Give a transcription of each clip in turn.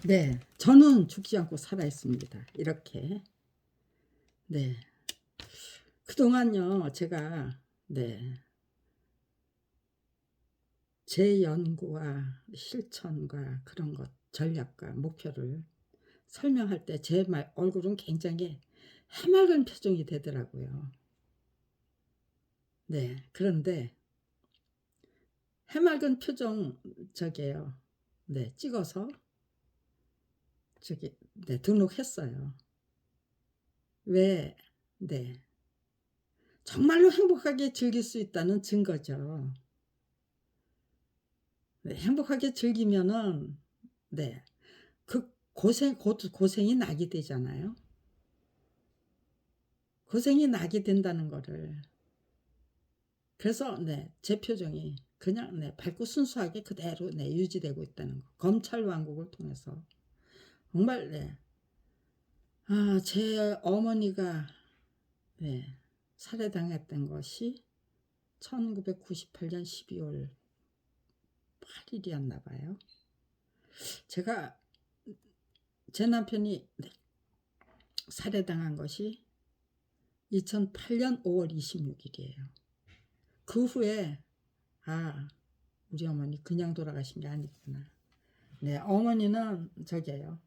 네, 저는 죽지 않고 살아 있습니다. 이렇게. 네. 그동안요, 제가, 네, 제 연구와 실천과 그런 것, 전략과 목표를 설명할 때 제 얼굴은 굉장히 해맑은 표정이 되더라고요. 네, 그런데 해맑은 표정, 저게요. 네, 찍어서, 네, 등록했어요. 왜, 네. 정말로 행복하게 즐길 수 있다는 증거죠. 네, 행복하게 즐기면은, 네, 그 고생이 나게 되잖아요. 고생이 나게 된다는 거를. 그래서, 네, 제 표정이 그냥, 네, 밝고 순수하게 그대로, 네, 유지되고 있다는 거. 검찰 왕국을 통해서. 정말, 네, 제 어머니가, 네, 살해당했던 것이 1998년 12월 8일이었나 봐요. 제 남편이, 네, 살해당한 것이 2008년 5월 26일이에요. 그 후에 우리 어머니 그냥 돌아가신 게 아니구나. 네, 어머니는 저게요.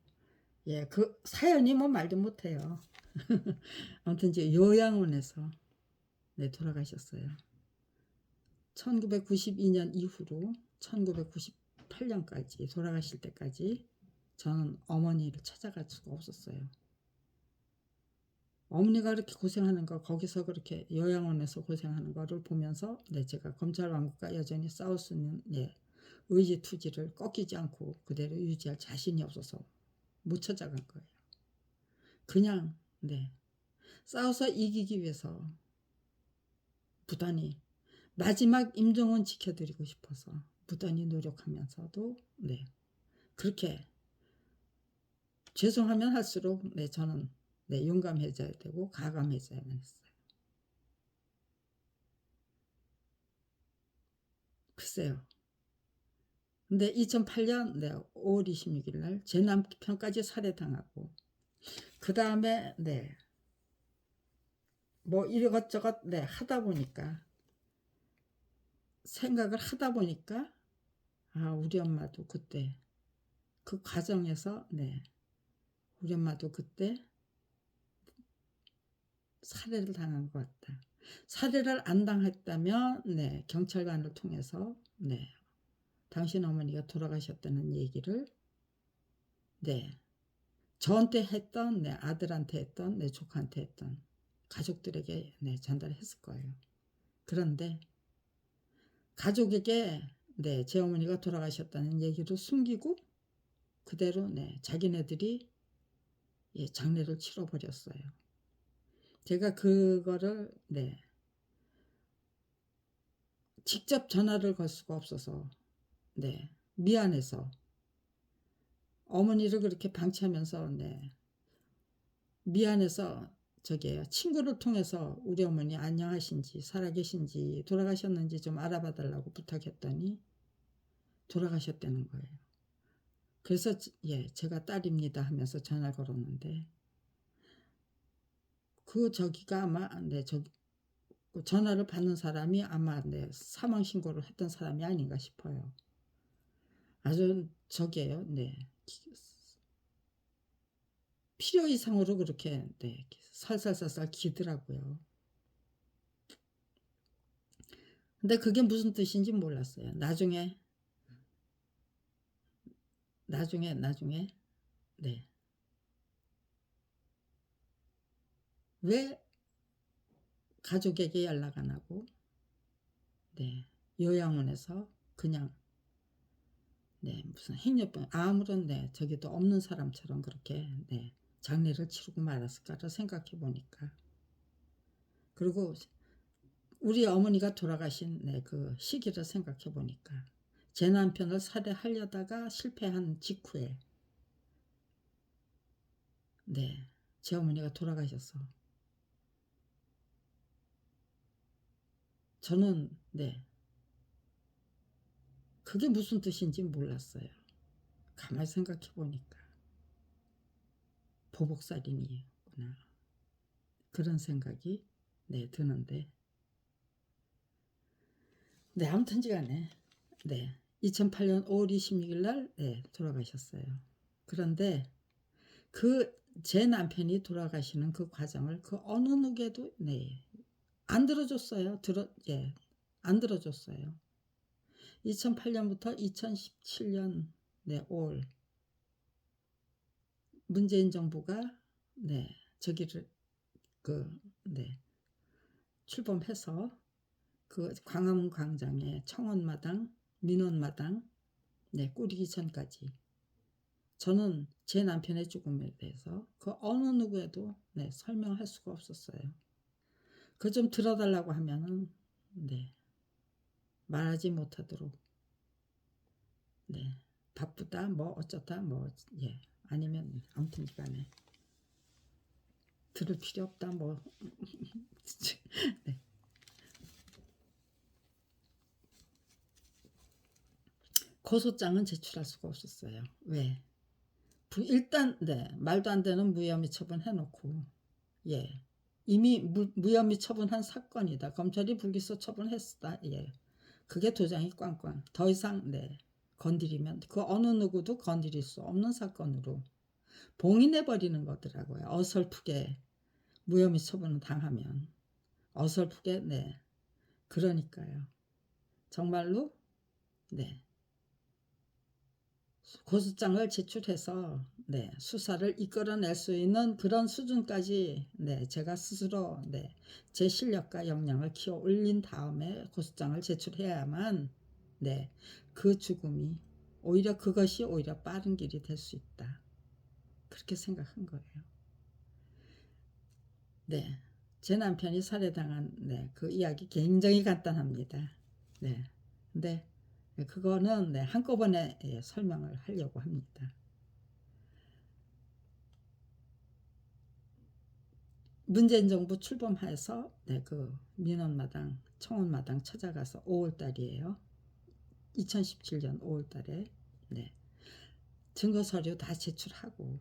예, 그 사연이 뭐 말도 못해요. 아무튼 이제 요양원에서, 네, 돌아가셨어요. 1992년 이후로 1998년까지 돌아가실 때까지 저는 어머니를 찾아갈 수가 없었어요. 어머니가 그렇게 고생하는 거, 거기서 그렇게 요양원에서 고생하는 거를 보면서, 네, 제가 검찰 왕국과 여전히 싸울 수 있는, 네, 의지 투지를 꺾이지 않고 그대로 유지할 자신이 없어서 못 찾아간 거예요. 그냥, 네, 싸워서 이기기 위해서 부단히 마지막 임종은 지켜드리고 싶어서 부단히 노력하면서도, 네, 그렇게 죄송하면 할수록, 네, 저는, 네, 용감해져야 되고 가감해져야만 했어요. 글쎄요. 근데 2008년, 네, 5월 26일 날 제 남편까지 살해당하고, 그 다음에, 네, 뭐 이것저것, 네, 하다 보니까, 생각을 하다 보니까, 우리 엄마도 그때 그 과정에서, 네, 우리 엄마도 그때 살해를 당한 것 같다. 살해를 안 당했다면, 네, 경찰관을 통해서, 네, 당신 어머니가 돌아가셨다는 얘기를, 네, 저한테 했던, 네, 아들한테 했던, 네, 조카한테 했던 가족들에게, 네, 전달했을 거예요. 그런데 가족에게, 네, 제 어머니가 돌아가셨다는 얘기를 숨기고 그대로, 네, 자기네들이, 예, 장례를 치러버렸어요. 제가 그거를, 네, 직접 전화를 걸 수가 없어서, 네, 미안해서 어머니를 그렇게 방치하면서, 네, 미안해서 저게요, 친구를 통해서 우리 어머니 안녕하신지 살아계신지 돌아가셨는지 좀 알아봐 달라고 부탁했더니 돌아가셨다는 거예요. 그래서, 예, 제가 딸입니다 하면서 전화를 걸었는데, 그 저기가 아마, 네, 전화를 받는 사람이 아마, 네, 사망 신고를 했던 사람이 아닌가 싶어요. 아주 저게요, 네, 필요 이상으로 그렇게, 네, 살살살살 기더라고요. 근데 그게 무슨 뜻인지 몰랐어요. 나중에, 네, 왜 가족에게 연락 안 하고, 네, 요양원에서 그냥, 네, 무슨 행여병 아무런, 네, 저기도 없는 사람처럼 그렇게, 네, 장례를 치르고 말았을까를 생각해 보니까, 그리고 우리 어머니가 돌아가신, 네, 그 시기를 생각해 보니까 제 남편을 살해하려다가 실패한 직후에, 네, 제 어머니가 돌아가셔서 저는, 네, 그게 무슨 뜻인지 몰랐어요. 가만히 생각해 보니까. 보복살인이구나 그런 생각이 네 드는데 네 아무튼지간에 네 2008년 5월 26일 날 네, 돌아가셨어요. 그런데 그 제 남편이 돌아가시는 그 과정을 그 어느 누구에도 네, 안 들어줬어요. 예, 안 들어줬어요. 2008년부터 2017년 네, 5월 문재인 정부가 네, 저기를 네, 출범해서 그 광화문 광장에 청원마당, 민원마당 네, 꾸리기 전까지 저는 제 남편의 죽음에 대해서 그 어느 누구에도 네, 설명할 수가 없었어요. 그 좀 들어달라고 하면은 네, 말하지 못하도록 네, 바쁘다 뭐 어쩌다 뭐 예, 아니면 아무튼 간에 들을 필요 없다 뭐 네. 고소장은 제출할 수가 없었어요. 왜? 일단 네, 말도 안 되는 무혐의 처분 해놓고 예, 이미 무혐의 처분한 사건이다. 검찰이 불기소 처분했다. 예, 그게 도장이 꽝꽝. 더 이상 네, 건드리면 그 어느 누구도 건드릴 수 없는 사건으로 봉인해버리는 거더라고요. 어설프게 무혐의 처분을 당하면 어설프게 네, 그러니까요. 정말로 네. 고소장을 제출해서 네, 수사를 이끌어낼 수 있는 그런 수준까지 네, 제가 스스로 네, 제 실력과 역량을 키워 올린 다음에 고소장을 제출해야만 네, 그 죽음이 오히려 그것이 오히려 빠른 길이 될 수 있다. 그렇게 생각한 거예요. 네, 제 남편이 살해당한 네, 그 이야기 굉장히 간단합니다. 네, 근데 그거는 네, 한꺼번에 예, 설명을 하려고 합니다. 문재인 정부 출범해서 네, 그 민원마당, 청원마당 찾아가서 5월달이에요. 2017년 5월달에 네, 증거서류 다 제출하고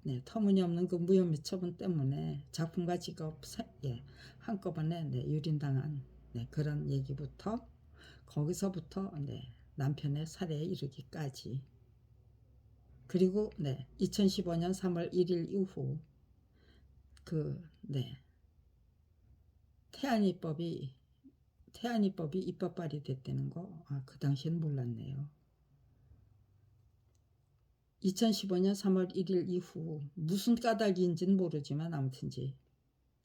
네, 터무니없는 그 무혐의 처분 때문에 작품과 직업 예, 한꺼번에 네, 유린당한 네, 그런 얘기부터 거기서부터 네, 남편의 살해에 이르기까지 그리고 네, 2015년 3월 1일 이후 네, 태안이법이 입법 발의됐다는 거, 그 당시엔 몰랐네요. 2015년 3월 1일 이후 무슨 까닭인지는 모르지만 아무튼지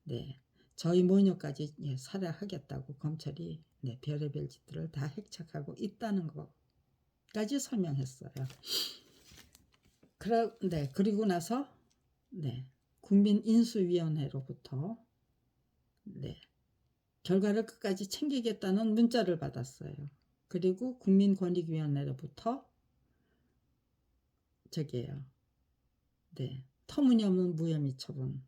네, 저희 모녀까지 예, 살해하겠다고 검찰이 네, 별의별 짓들을 다 핵착하고 있다는 것까지 설명했어요. 네, 그리고 나서 네, 국민인수위원회로부터 네, 결과를 끝까지 챙기겠다는 문자를 받았어요. 그리고 국민권익위원회로부터 저기예요. 네, 터무니없는 무혐의 처분.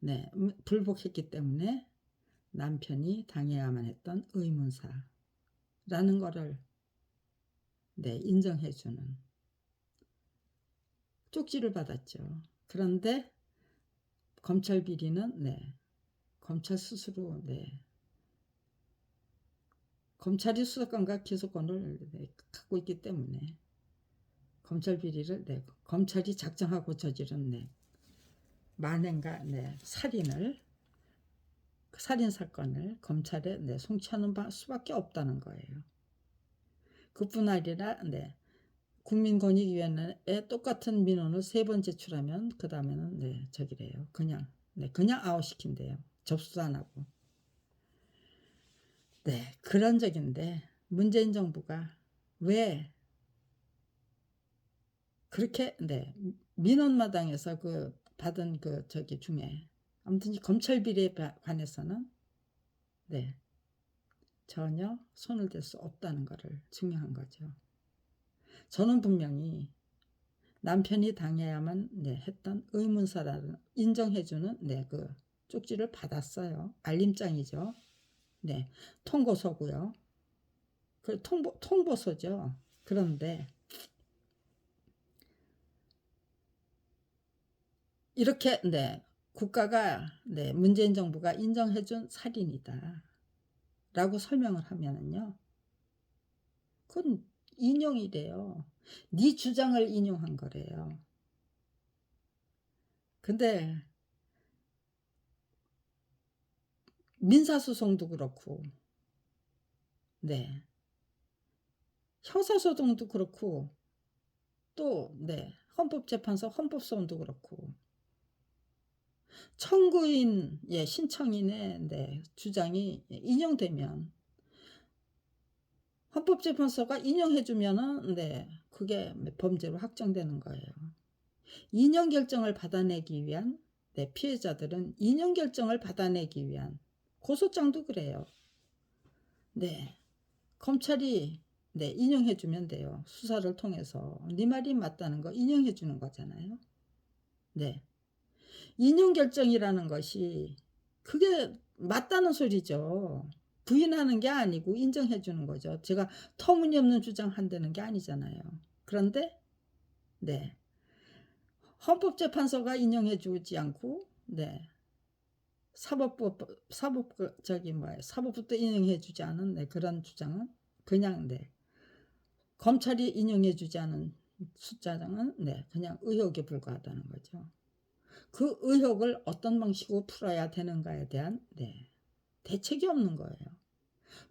네, 불복했기 때문에 남편이 당해야만 했던 의문사라는 거를 네, 인정해주는 쪽지를 받았죠. 그런데 검찰 비리는 네, 검찰 스스로 네, 검찰이 수사권과 기소권을 네, 갖고 있기 때문에 검찰 비리를 네, 검찰이 작정하고 저지른 네, 만행과 네, 살인 사건을 검찰에 네, 송치하는 수밖에 없다는 거예요. 그뿐 아니라 네, 국민권익위원회에 똑같은 민원을 3번 제출하면 그 다음에는 네, 저기래요. 그냥 아웃시킨대요. 접수도 안 하고. 네, 그런 적인데 문재인 정부가 왜 그렇게 네, 민원마당에서 그 받은 그 저기 중에 아무튼 검찰 비리에 관해서는 네, 전혀 손을 댈 수 없다는 것을 증명한 거죠. 저는 분명히 남편이 당해야만 네, 했던 의문사라는 인정해주는 네, 그 쪽지를 받았어요. 알림장이죠. 네, 통고서고요. 그 통보서죠. 그런데 이렇게 네 국가가 네 문재인 정부가 인정해 준 살인이다 라고 설명을 하면은요. 그건 인용이래요. 네 주장을 인용한 거래요. 근데 민사소송도 그렇고 네 형사소송도 그렇고 또 네 헌법재판소 헌법소원도 그렇고 청구인 신청인의 주장이 인용되면 헌법재판소가 인용해 주면은 그게 범죄로 확정되는 거예요. 인용 결정을 받아내기 위한 피해자들은 인용 결정을 받아내기 위한 고소장도 그래요. 네. 검찰이 인용해 주면 돼요. 수사를 통해서. 네 말이 맞다는 거 인용해 주는 거잖아요. 네. 인용 결정이라는 것이 그게 맞다는 소리죠. 부인하는 게 아니고 인정해 주는 거죠. 제가 터무니없는 주장한다는 게 아니잖아요. 그런데 네. 헌법재판소가 인용해 주지 않고 사법부 사법부도 인용해 주지 않은 그런 주장은 그냥 검찰이 인용해 주지 않은 숫자장은 그냥 의혹에 불과하다는 거죠. 그 의혹을 어떤 방식으로 풀어야 되는가에 대한 대책이 없는 거예요.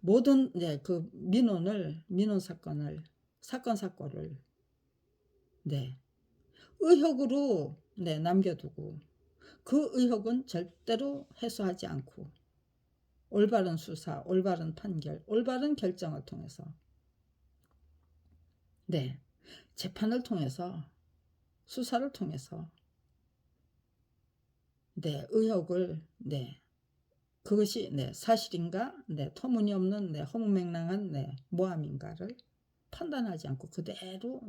모든 그 민원 사건을 의혹으로 남겨두고 그 의혹은 절대로 해소하지 않고 올바른 수사, 올바른 판결, 올바른 결정을 통해서 재판을 통해서 수사를 통해서 의혹을 그것이 사실인가 터무니없는 허무맹랑한 모함인가를 판단하지 않고 그대로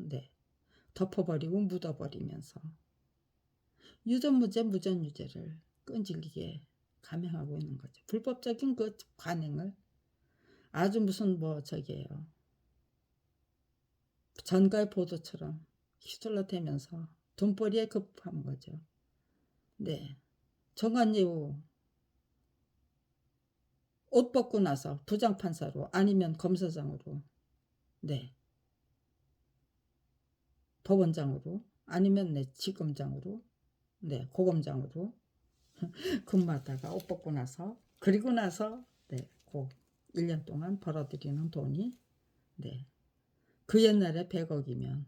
덮어버리고 묻어버리면서 유전무죄 무전유죄를 끈질기게 감행하고 있는 거죠. 불법적인 그 관행을 아주 무슨 전가의 보도처럼 휘둘러 대면서 돈벌이에 급한 거죠. 정관예우 옷 벗고 나서 부장판사로 아니면 검사장으로 법원장으로 아니면 지검장으로 고검장으로 근무하다가 옷 벗고 나서 그리고 나서 그 1년 동안 벌어들이는 돈이 그 옛날에 100억이면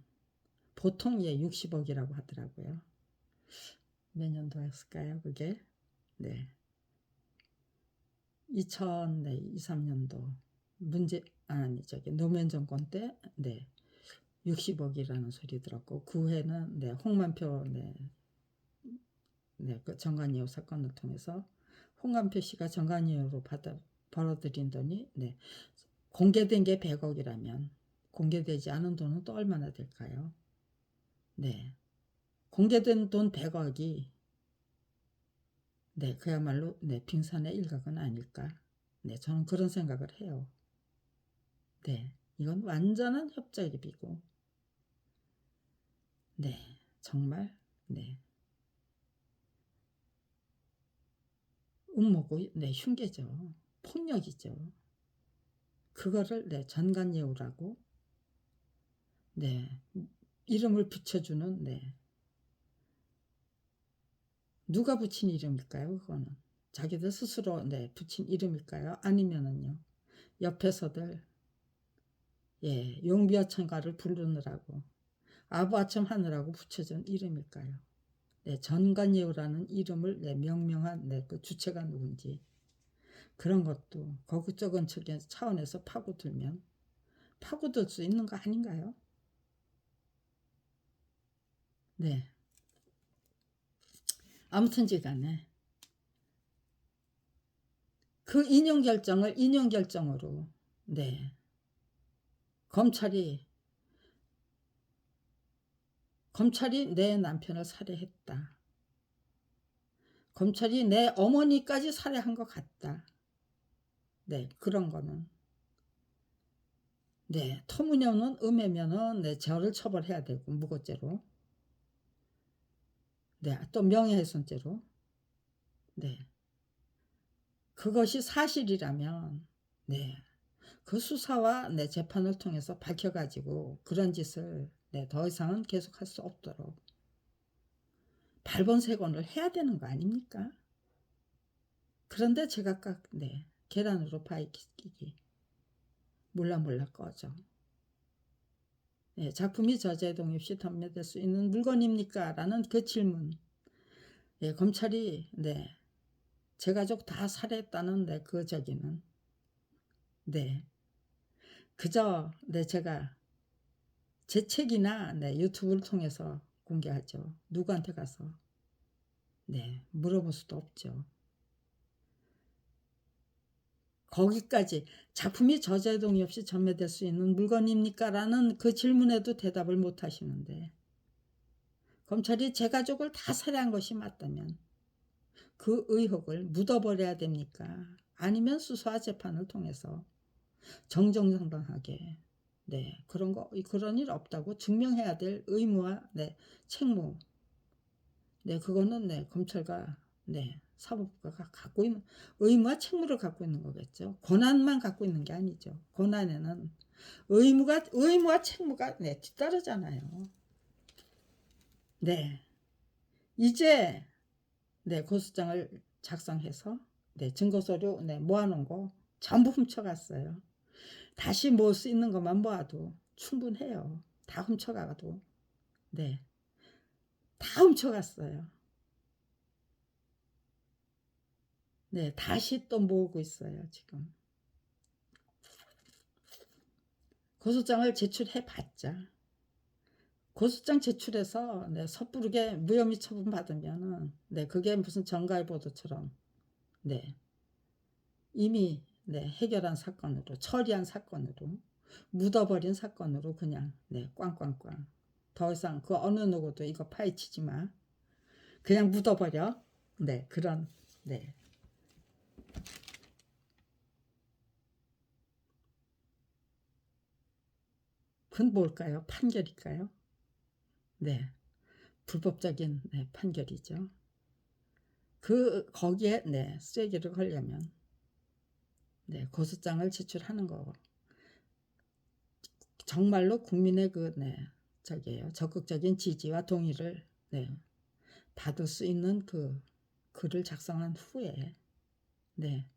보통 60억이라고 하더라고요. 몇 년도였을까요 그게? 2023년도 노무현 정권 때 60억이라는 소리 들었고 그 해는 홍만표 그 정관예우 사건을 통해서 홍만표 씨가 정관예우로 벌어들인 돈이 공개된 게 100억이라면 공개되지 않은 돈은 또 얼마나 될까요? 공개된 돈 100억이 그야말로 빙산의 일각은 아닐까. 저는 그런 생각을 해요. 이건 완전한 협작이고 정말 음모고 흉계죠. 폭력이죠. 그거를 전관예우라고 이름을 붙여주는 누가 붙인 이름일까요? 그거는 자기들 스스로 붙인 이름일까요? 아니면은요 옆에서들 용비어천가를 부르느라고 아부아첨 하느라고 붙여준 이름일까요? 전관예우라는 이름을 명명한 그 주체가 누군지 그런 것도 거국적인 차원에서 파고들면 파고들 수 있는 거 아닌가요? 아무튼지간에 그 인용 결정을 인용 결정으로 검찰이 내 남편을 살해했다. 검찰이 내 어머니까지 살해한 것 같다. 그런 거는 터무니없는 음해면은 저를 처벌해야 되고 무고죄로 네, 또 명예훼손죄로. 네, 그것이 사실이라면 네, 그 수사와 네, 재판을 통해서 밝혀가지고 그런 짓을 네, 더 이상은 계속할 수 없도록 발본색원을 해야 되는 거 아닙니까? 그런데 제가 네, 계란으로 파이키기 몰라 꺼져. 네, 작품이 저자의 동의 없이 판매될 수 있는 물건입니까? 라는 그 질문. 네, 검찰이 네, 제 가족 다 살해했다는 네, 그 저기는 네, 그저 네, 제가 제 책이나 네, 유튜브를 통해서 공개하죠. 누구한테 가서 네, 물어볼 수도 없죠. 거기까지 작품이 저자의 동의 없이 전매될 수 있는 물건입니까? 라는 그 질문에도 대답을 못 하시는데 검찰이 제 가족을 다 살해한 것이 맞다면 그 의혹을 묻어버려야 됩니까? 아니면 수사와 재판을 통해서 정정당당하게 네, 그런 일 없다고 증명해야 될 의무와 네, 책무. 네, 그거는 네, 검찰과 네, 사법부가 갖고 있는 의무와 책무를 갖고 있는 거겠죠. 권한만 갖고 있는 게 아니죠. 권한에는 의무와 책무가 네, 뒤따르잖아요. 네, 이제 네, 고소장을 작성해서 네, 증거서류 네, 모아놓은 거 전부 훔쳐갔어요. 다시 모을 수 있는 것만 모아도 충분해요. 다 훔쳐가도 네, 다 훔쳐갔어요. 네, 다시 또 모으고 있어요. 지금 고소장을 제출해봤자 고소장 제출해서 네, 섣부르게 무혐의 처분 받으면은 네, 그게 무슨 정가의보도처럼 네, 이미 네, 해결한 사건으로 처리한 사건으로 묻어버린 사건으로 그냥 네, 꽝꽝꽝. 더 이상 그 어느 누구도 이거 파헤치지 마. 그냥 묻어버려. 네, 그런 네. 그건 뭘까요? 판결일까요? 네, 불법적인 네, 판결이죠. 거기에 네, 쐐기를 걸려면 네, 고소장을 제출하는 거 정말로 국민의 그 네, 저기예요. 적극적인 지지와 동의를 네, 받을 수 있는 그 글을 작성한 후에 네,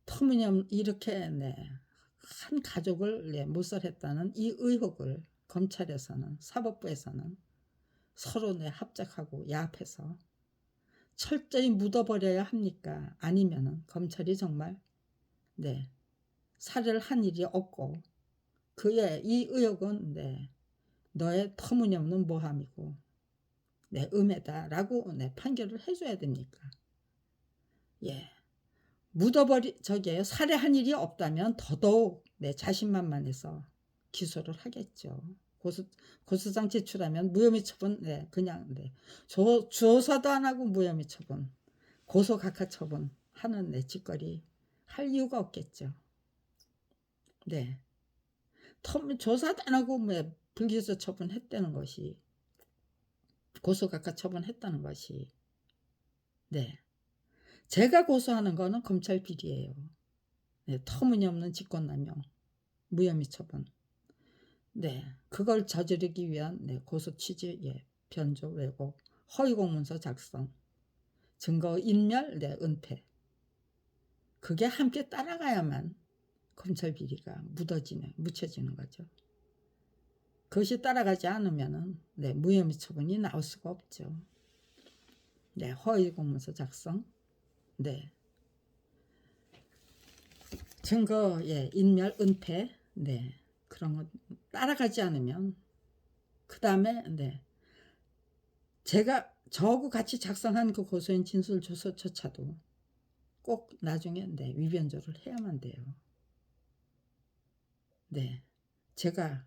터무니없는 이렇게 네, 한 가족을 네, 몰살했다는 이 의혹을 검찰에서는 사법부에서는 서로 네, 합작하고 야합해서 철저히 묻어버려야 합니까? 아니면은 검찰이 정말 네, 살해를 한 일이 없고 그의 이 의혹은 네, 너의 터무니없는 모함이고 네, 음해다라고 네, 판결을 해줘야 됩니까? 예, 저게 살해한 일이 없다면 더더욱 네, 자신만만해서 기소를 하겠죠. 고소장 제출하면 무혐의 처분, 네, 그냥 네, 조사도 안 하고 무혐의 처분, 고소 각하 처분 하는 네, 짓거리 할 이유가 없겠죠. 네, 조사도 안 하고 뭐 불기소 처분했다는 것이 고소 각하 처분했다는 것이 네, 제가 고소하는 거는 검찰 비리예요. 네, 터무니없는 직권남용, 무혐의 처분. 네, 그걸 저지르기 위한 네, 고소 취지, 예, 변조, 왜곡, 허위 공문서 작성, 증거 인멸, 네, 은폐. 그게 함께 따라가야만 검찰 비리가 묻혀지는 거죠. 그것이 따라가지 않으면은 네, 무혐의 처분이 나올 수가 없죠. 네, 허위 공문서 작성, 네, 증거, 예, 인멸, 은폐, 네, 그런 거 따라가지 않으면 그 다음에 네, 제가 저하고 같이 작성한 그 고소인 진술조서조차도 꼭 나중에 네, 위변조를 해야만 돼요. 네, 제가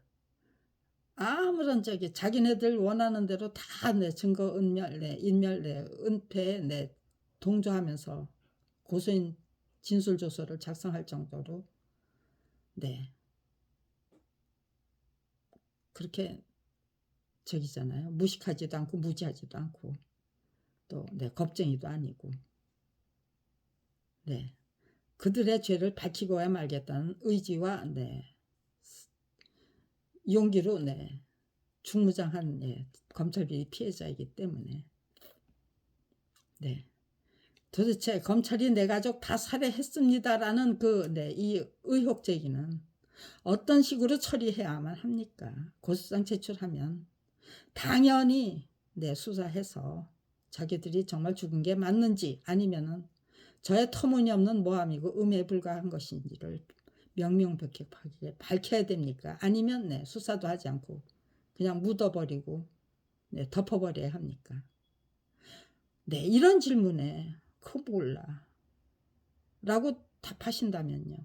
아무런 자기네들 원하는 대로 다 네, 증거 인멸, 네, 은폐 네, 동조하면서 고소인 진술조서를 작성할 정도로 네, 그렇게 저기잖아요. 무식하지도 않고 무지하지도 않고 또 겁쟁이도 아니고 그들의 죄를 밝히고야 말겠다는 의지와 용기로 중무장한 검찰비리 피해자이기 때문에 도대체 검찰이 내 가족 다 살해했습니다라는 이 의혹 제기는 어떤 식으로 처리해야만 합니까? 고소장 제출하면 당연히 수사해서 자기들이 정말 죽은 게 맞는지 아니면은 저의 터무니없는 모함이고 음해에 불과한 것인지를 명명백백하게 밝혀야 됩니까? 아니면 수사도 하지 않고 그냥 묻어버리고 덮어버려야 합니까? 이런 질문에 그거 몰라 라고 답하신다면요.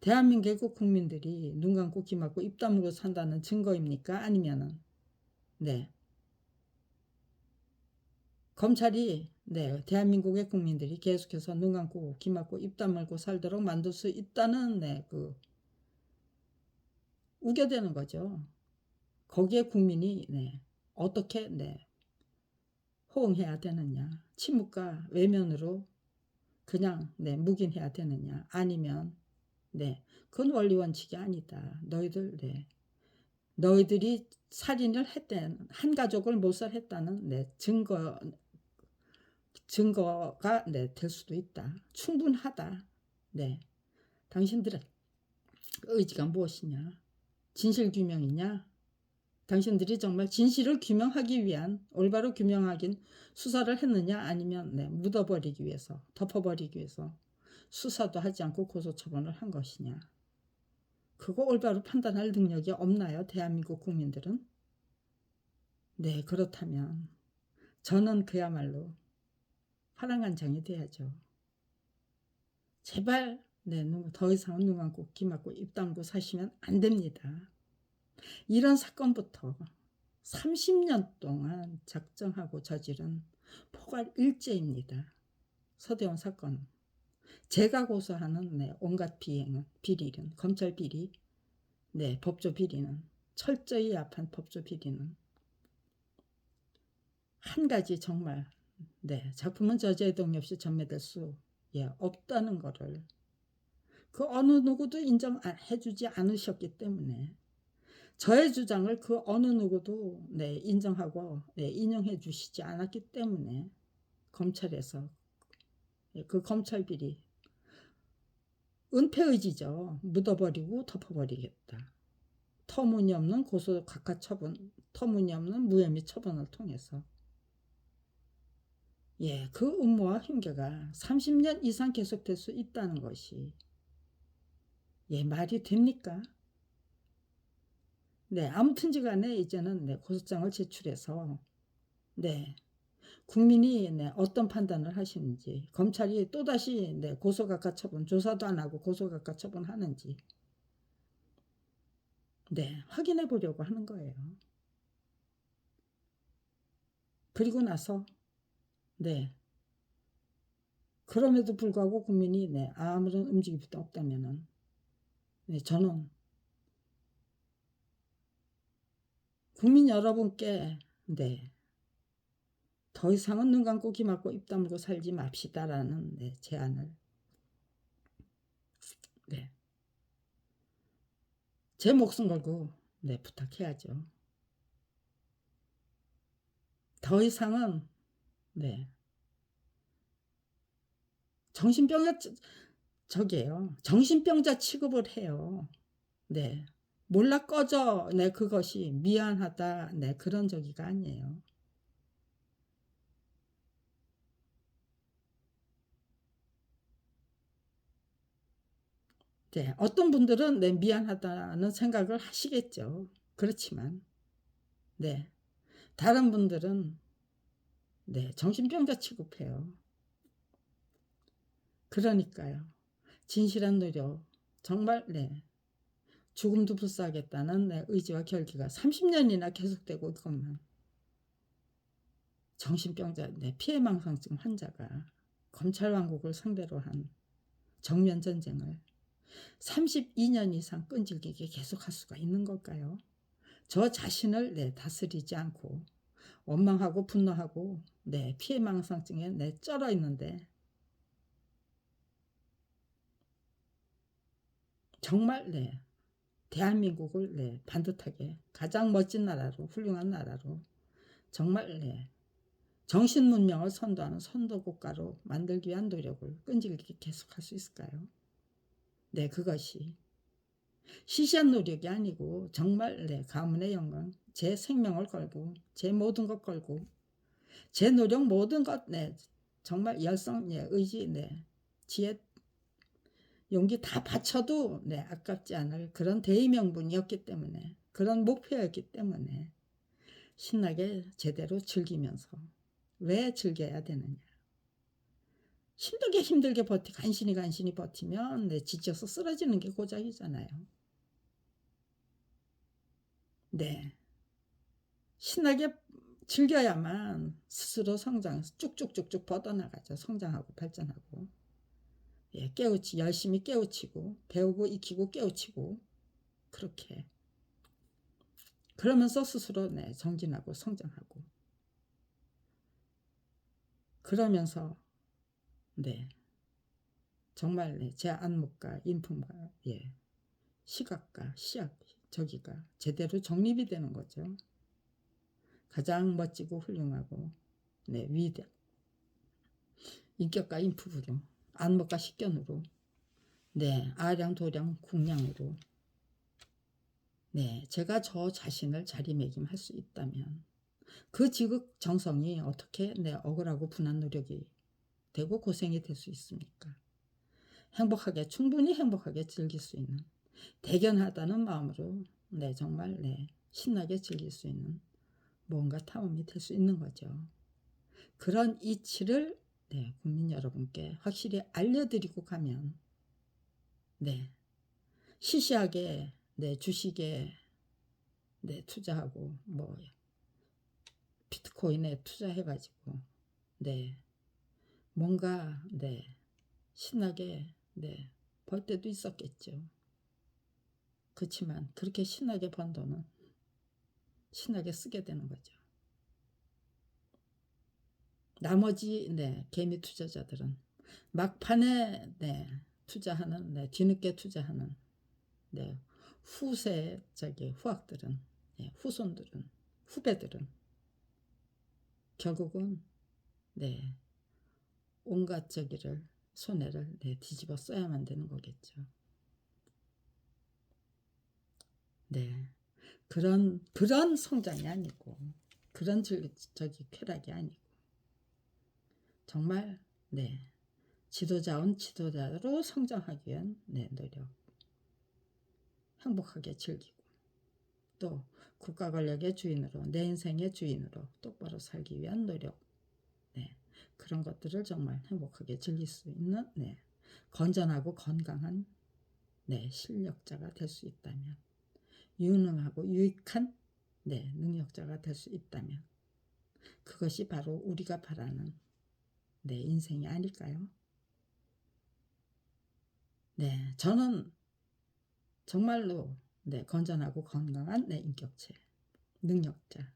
대한민국 국민들이 눈 감고 귀 막고 입 다물고 산다는 증거입니까? 아니면은 검찰이 대한민국의 국민들이 계속해서 눈 감고 귀 막고 입 다물고 살도록 만들 수 있다는 우겨대는 거죠. 거기에 국민이 어떻게 호응해야 되느냐, 침묵과 외면으로 그냥 묵인해야 되느냐, 아니면 그건 원리 원칙이 아니다. 너희들이 살인을 했던 한 가족을 몰살했다는 증거가 될 수도 있다. 충분하다. 당신들의 의지가 무엇이냐? 진실규명이냐? 당신들이 정말 진실을 규명하기 위한 올바로 규명하긴 수사를 했느냐? 아니면 묻어버리기 위해서 덮어버리기 위해서 수사도 하지 않고 고소처분을 한 것이냐? 그거 올바로 판단할 능력이 없나요? 대한민국 국민들은? 그렇다면 저는 그야말로 화랑한장이 돼야죠. 제발 더 이상은 눈 감고 귀 막고 입 다물고 사시면 안 됩니다. 이런 사건부터 30년 동안 작정하고 저지른 포괄 일제입니다. 서대원 사건. 제가 고소하는 온갖 비리는 검찰 비리, 법조 비리는 철저히 야판 법조 비리는 한 가지 정말 작품은 저자의 동의 없이 전매될 수 없다는 거를 그 어느 누구도 인정해주지 않으셨기 때문에 저의 주장을 그 어느 누구도 인정하고 인용해 주시지 않았기 때문에 검찰에서 그 검찰 비리 은폐의지죠. 묻어버리고 덮어버리겠다. 터무니없는 고소 각하 처분, 터무니없는 무혐의 처분을 통해서 그 음모와 흉계가 30년 이상 계속될 수 있다는 것이 말이 됩니까? 아무튼지간에 이제는 고소장을 제출해서 국민이 어떤 판단을 하시는지, 검찰이 또다시 고소각하 처분, 조사도 안 하고 고소각하 처분하는지 확인해 보려고 하는 거예요. 그리고 나서 그럼에도 불구하고 국민이 아무런 움직임도 없다면은 저는 국민 여러분께 더 이상은 눈 감고 귀 막고 입 다물고 살지 맙시다라는 제안을 제 목숨 걸고 부탁해야죠. 더 이상은 정신병자 취급을 해요. 몰라 꺼져. 그것이 미안하다. 그런 저기가 아니에요. 어떤 분들은 미안하다는 생각을 하시겠죠. 그렇지만 다른 분들은 정신병자 취급해요. 그러니까요. 진실한 노력, 정말 죽음도 불사하겠다는 의지와 결기가 30년이나 계속되고 있건만 정신병자, 피해망상증 환자가 검찰 왕국을 상대로 한 정면 전쟁을 32년 이상 끈질기게 계속할 수가 있는 걸까요? 저 자신을 다스리지 않고 원망하고 분노하고 피해망상증에 쩔어 있는데 정말 대한민국을 반듯하게 가장 멋진 나라로 훌륭한 나라로 정말 정신문명을 선도하는 선도국가로 만들기 위한 노력을 끈질기게 계속할 수 있을까요? 그것이 시시한 노력이 아니고 정말 가문의 영광, 제 생명을 걸고 제 모든 것 걸고 제 노력 모든 것 정말 열성, 의지, 지혜, 용기 다 바쳐도 아깝지 않을 그런 대의 명분이었기 때문에 그런 목표였기 때문에 신나게 제대로 즐기면서 왜 즐겨야 되느냐. 힘들게 간신히 버티면 지쳐서 쓰러지는 게 고작이잖아요. 신나게 즐겨야만 스스로 쭉쭉쭉쭉 뻗어나가죠. 성장하고 발전하고. 열심히 깨우치고 배우고 익히고 깨우치고 그렇게 그러면서 스스로 정진하고 성장하고 그러면서 정말 제 안목과 인품과 시각과 시약 저기가 제대로 정립이 되는 거죠. 가장 멋지고 훌륭하고 위대 인격과 인품으로 안목과 식견으로 아량 도량 궁량으로 제가 저 자신을 자리매김할 수 있다면 그 지극정성이 어떻게 억울하고 분한 노력이 되고 고생이 될 수 있습니까? 충분히 행복하게 즐길 수 있는 대견하다는 마음으로 정말 신나게 즐길 수 있는 뭔가 탐험이 될 수 있는 거죠. 그런 이치를 국민 여러분께 확실히 알려드리고 가면 시시하게 주식에 투자하고 비트코인에 투자해가지고 뭔가 신나게 벌 때도 있었겠죠. 그렇지만 그렇게 신나게 번 돈은 신나게 쓰게 되는 거죠. 나머지 개미 투자자들은 막판에 투자하는 뒤늦게 투자하는 후세 후학들은 후손들은 후배들은 결국은 온갖 손해를 뒤집어 써야만 되는 거겠죠. 그런 성장이 아니고 그런 쾌락이 아니고 정말 지도자온 지도자로 성장하기 위한 노력, 행복하게 즐기고 또 국가 권력의 주인으로 내 인생의 주인으로 똑바로 살기 위한 노력, 그런 것들을 정말 행복하게 즐길 수 있는 건전하고 건강한 실력자가 될 수 있다면, 유능하고 유익한 능력자가 될 수 있다면 그것이 바로 우리가 바라는 인생이 아닐까요? 저는 정말로 건전하고 건강한 인격체, 능력자,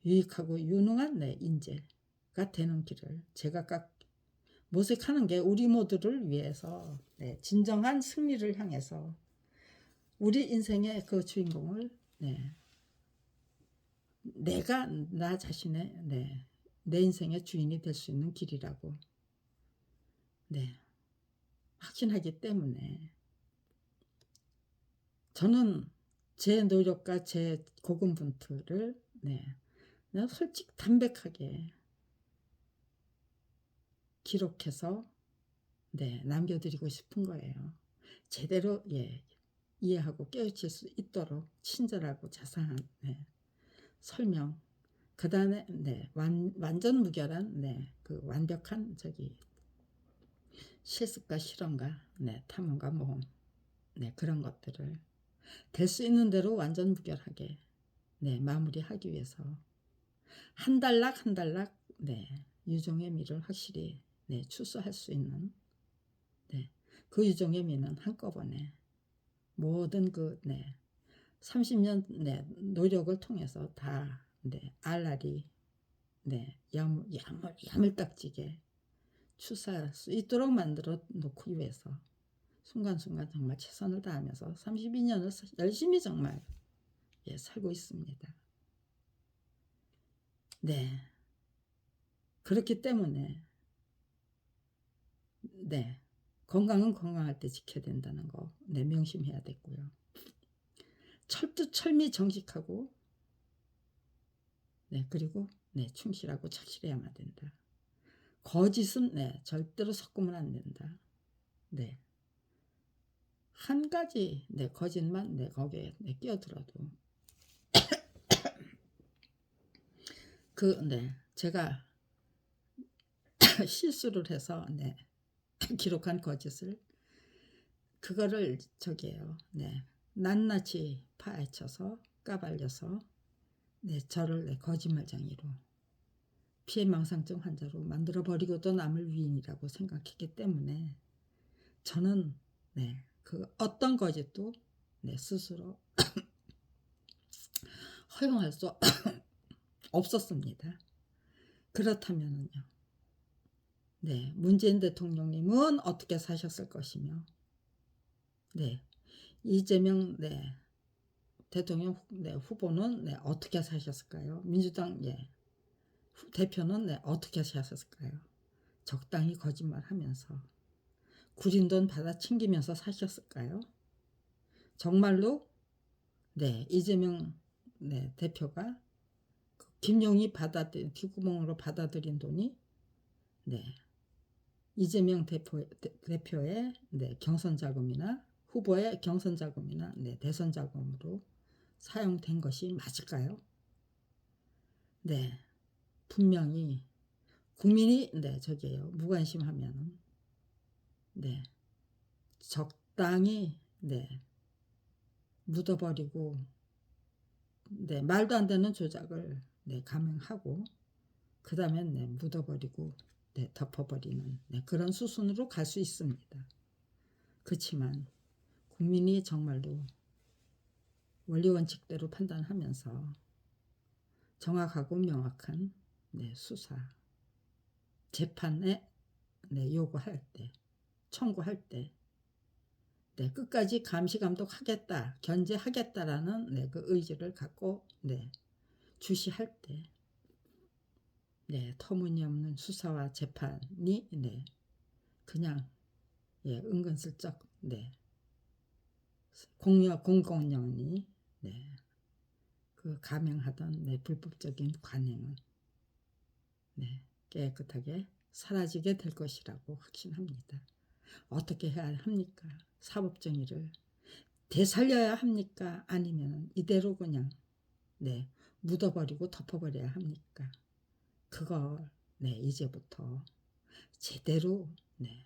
유익하고 유능한 인재가 되는 길을 제가 모색하는 게 우리 모두를 위해서 진정한 승리를 향해서 우리 인생의 그 주인공을 내가 나 자신의 내 인생의 주인이 될 수 있는 길이라고 확신하기 때문에 저는 제 노력과 제 고군분투를 솔직 담백하게 기록해서 남겨드리고 싶은 거예요. 제대로 이해하고 깨우칠 수 있도록 친절하고 자상한 설명, 그 다음에 완전 무결한 그 완벽한 실습과 실험과 탐험과 모험 그런 것들을 될 수 있는 대로 완전 무결하게 마무리하기 위해서 한 단락 한 단락 유종의 미를 확실히 추수할 수 있는 그 유종의 미는 한꺼번에 모든 30년 네, 노력을 통해서 다 네, 알알이 네, 야물딱지게 추사할 수 있도록 만들어 놓기 위해서 순간순간 정말 최선을 다하면서 32년을 열심히 정말 예, 살고 있습니다. 네. 그렇기 때문에 네. 건강은 건강할 때 지켜야 된다는 거 네, 명심해야 됐고요. 철두철미 정직하고 네, 그리고 네, 충실하고 착실해야만 된다. 거짓은 네, 절대로 섞으면 안 된다. 네. 한 가지 네, 거짓만 네, 거기에 네, 끼어들어도 네, 제가 실수를 해서 네, 기록한 거짓을 그거를 저기에요. 네. 낱낱이 파헤쳐서 까발려서 네, 저를 네, 거짓말쟁이로 피해망상증 환자로 만들어버리고도 남을 위인이라고 생각했기 때문에 저는 네, 그 어떤 거짓도 네, 스스로 허용할 수 없었습니다. 그렇다면요. 네, 문재인 대통령님은 어떻게 사셨을 것이며 네, 이재명 네, 대통령 네, 후보는 네, 어떻게 사셨을까요? 민주당 예, 대표는 네, 어떻게 사셨을까요? 적당히 거짓말하면서 구린 돈 받아 챙기면서 사셨을까요? 정말로 네, 이재명 네, 대표가 김용이 받아들인 뒷구멍으로 받아들인 돈이 네, 이재명 대표의 네, 경선 자금이나 후보의 경선 자금이나 네, 대선 자금으로 사용된 것이 맞을까요? 네, 분명히 국민이 네, 저기에요. 무관심하면 네, 적당히 네, 묻어버리고 네, 말도 안 되는 조작을 네, 감행하고 그 다음에 네, 묻어버리고 네, 덮어버리는 네, 그런 수순으로 갈 수 있습니다. 그렇지만 국민이 정말로 원리원칙대로 판단하면서 정확하고 명확한 네, 수사 재판에 네, 요구할 때 청구할 때 네, 끝까지 감시 감독하겠다 견제하겠다라는 네, 그 의지를 갖고 네, 주시할 때 네, 터무니없는 수사와 재판이 네, 그냥 예, 은근슬쩍 네, 공공연히 네, 그 감행하던 네, 불법적인 관행은 네, 깨끗하게 사라지게 될 것이라고 확신합니다. 어떻게 해야 합니까? 사법정의를 되살려야 합니까? 아니면 이대로 그냥 네, 묻어버리고 덮어버려야 합니까? 그걸 네, 이제부터 제대로 네,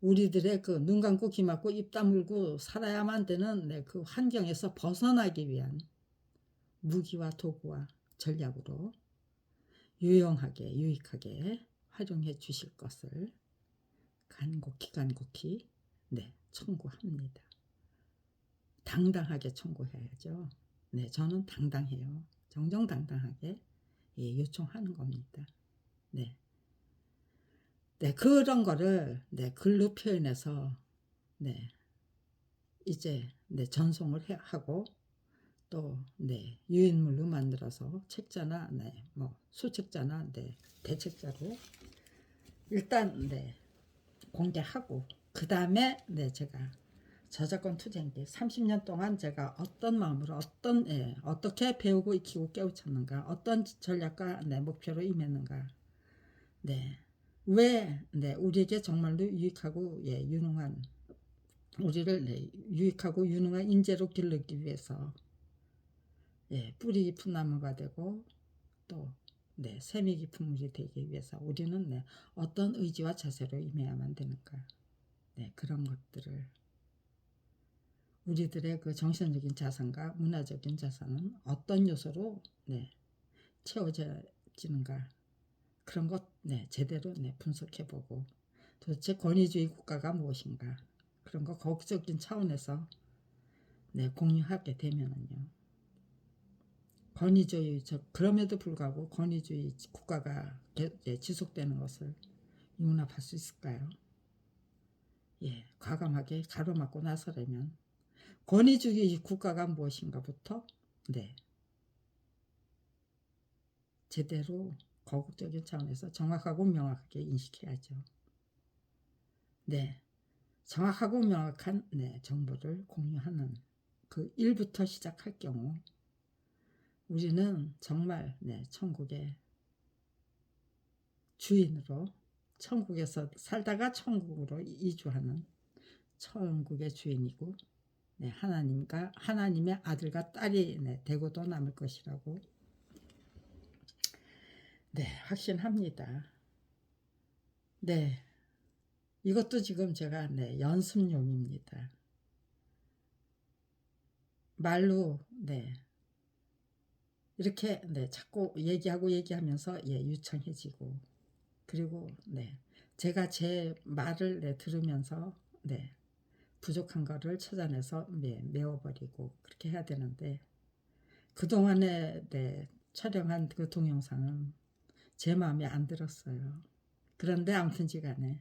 우리들의 그 눈 감고 귀 막고 입 다물고 살아야만 되는 네, 그 환경에서 벗어나기 위한 무기와 도구와 전략으로 유용하게 유익하게 활용해 주실 것을 간곡히 네, 청구합니다. 당당하게 청구해야죠. 네, 저는 당당해요. 정정당당하게 예, 요청하는 겁니다. 네. 네, 그런 거를 네, 글로 표현해서 네, 이제 네, 전송을 하고 또 네, 유인물로 만들어서 책자나 네, 뭐 수책자나 네, 대책자로 일단 네, 공개하고 그 다음에 네, 제가 저작권 투쟁기 30년 동안 제가 어떤 마음으로 어떻게 배우고 익히고 깨우쳤는가 어떤 전략과 네, 목표로 임했는가 네, 왜 네, 우리에게 정말로 유익하고 예, 유능한 우리를 네, 유익하고 유능한 인재로 기르기 위해서 예, 뿌리 깊은 나무가 되고 또 네, 샘이 깊은 물이 되기 위해서 우리는 네, 어떤 의지와 자세로 임해야만 되는가 네, 그런 것들을 우리들의 그 정신적인 자산과 문화적인 자산은 어떤 요소로 네, 채워지는가 그런 것 네, 제대로 네, 분석해보고 도대체 권위주의 국가가 무엇인가 그런 거 과학적인 차원에서 네, 공유하게 되면은요. 권위주의, 그럼에도 불구하고 권위주의 국가가 지속되는 것을 용납할 수 있을까요? 예, 과감하게 가로막고 나서려면 권위주의 국가가 무엇인가부터 네, 제대로 거국적인 차원에서 정확하고 명확하게 인식해야죠. 네, 정확하고 명확한 네, 정보를 공유하는 그 일부터 시작할 경우 우리는 정말 네, 천국의 주인으로 천국에서 살다가 천국으로 이주하는 천국의 주인이고 네, 하나님의 아들과 딸이 네, 되고도 남을 것이라고 네, 확신합니다. 네, 이것도 지금 제가 네, 연습용입니다. 말로 네, 이렇게 네, 자꾸 얘기하면서 예, 유창해지고 그리고 네, 제가 제 말을 네, 들으면서 네, 부족한 거를 찾아내서 네, 메워버리고 그렇게 해야 되는데 그동안에 네, 촬영한 그 동영상은 제 마음에 안 들었어요. 그런데 아무튼지간에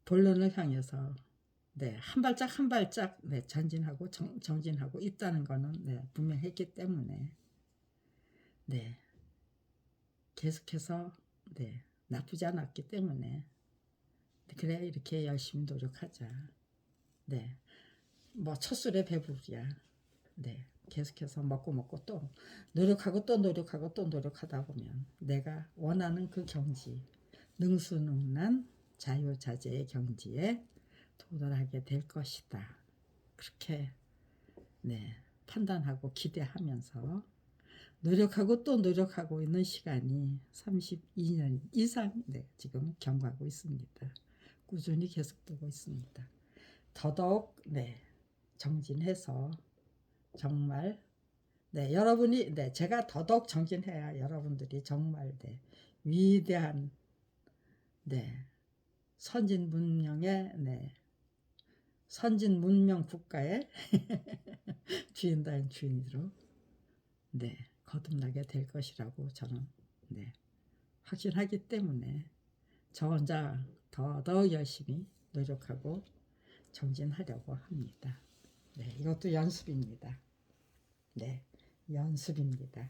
본론을 향해서 네, 한 발짝 한 발짝 네, 전진하고 정진하고 있다는 거는 네, 분명했기 때문에 네, 계속해서 네, 나쁘지 않았기 때문에 그래 이렇게 열심히 노력하자. 네, 뭐 첫술에 배부르야. 네, 계속해서 먹고 또 노력하고 또 노력하고 또 노력하다 보면 내가 원하는 그 경지, 능수능란 자유자재의 경지에 도달하게 될 것이다. 그렇게 네, 판단하고 기대하면서 노력하고 또 노력하고 있는 시간이 32년 이상 네, 지금 경과하고 있습니다. 꾸준히 계속되고 있습니다. 더더욱 네, 정진해서 정말 네, 여러분이 네, 제가 더더욱 정진해야 여러분들이 정말 네, 위대한 네, 선진 문명의 네, 선진 문명 국가의 주인다인 주인으로 네, 거듭나게 될 것이라고 저는 네, 확신하기 때문에 저 혼자 더더욱 열심히 노력하고 정진하려고 합니다. 네, 이것도 연습입니다. 네, 연습입니다.